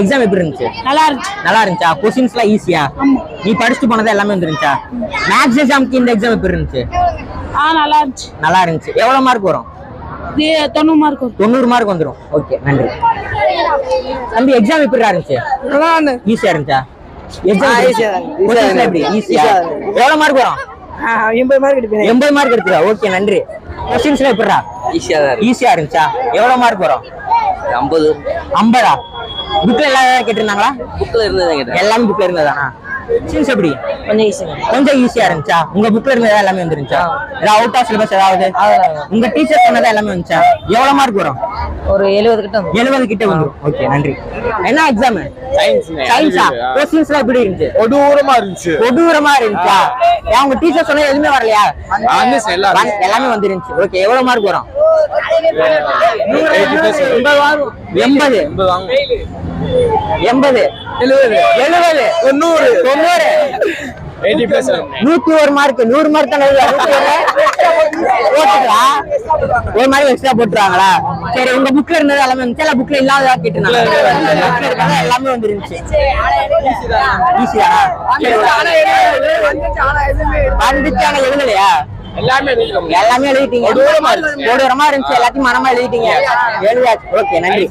Exam எப்படி இருந்துச்சு? நல்லா இருந்துச்சா? கொஸ்டின்ஸ்லாம் ஈஸியா? நீ படிச்சுட்டு போனது எல்லாமே வந்துருந்துச்சா? மேத்ஸ் எக்ஸாம்க்கு இந்த எக்ஸாம் எப்படி இருந்துச்சு? நல்லா இருந்துச்சு. எவ்வளவு மார்க் வரும்? 90 மார்க் வந்துரும். ஓகே, நன்றி. தம்பி, எக்ஸாம் எப்படி இருந்துச்சு? ஈஸியா இருந்துச்சா? எக்ஸாம் எப்படி ஈஸியா? எவ்வளவு மார்க் வரும்? 80 மார்க் எடுத்துடா. ஓகே, நன்றி. கொஸ்டின்ஸ்லாம் எப்படிடா? ஈஸியா இருந்துச்சா? எவ்வளவு மார்க் வரும்? 50. புக்ல எல்லாம் கேட்டிருந்தாங்களா? எல்லாமே புக்ல இருந்ததானா? கொஸ்டின்ஸ் எப்படி? கொஞ்சம் ஈஸியா இருந்துச்சா? உங்க புக்ல இருந்ததா எல்லாமே வந்துருந்துச்சா? ஏதாவது அவுட் ஆஃப் சிலபஸ் ஏதாவது? உங்க டீச்சர் சொன்னதா எல்லாமே வந்துச்சா? எவ்வளவு மார்க் வரும்? ஒரு 70 கிட்ட வந்துரும். ஓகே, நன்றி. என்ன எக்ஸாம்? சயின்ஸா? கொஸ்டின்ஸ்லாம் எப்படி இருந்துச்சு? கொடூரமா இருந்துச்சா? உங்க டீச்சர் சொன்னது எதுவுமே வரலையா? எல்லாமே வந்துருந்துச்சு. ஓகே, எவ்வளவு மார்க் வரும்? 80. 101 மார்க். 100 மார்க் தானே? ஒரு மார்க் எக்ஸ்ட்ரா போட்டுருவாங்களா? சரி, உங்க புக்ல இருந்தது எல்லாமே வந்துச்சு, எல்லா புக்ல இல்லாததா கேட்டுருந்தாங்க. எல்லாமே வந்துருந்துச்சு. ஈஸியா வந்துச்சான எழுதலையா? எல்லாமே எழுதிட்டீங்க. கொடூரமா இருந்துச்சு. எல்லாத்தையும் மனமா எழுதிட்டீங்க. எழுதியாச்சு. ஓகே, நன்றி.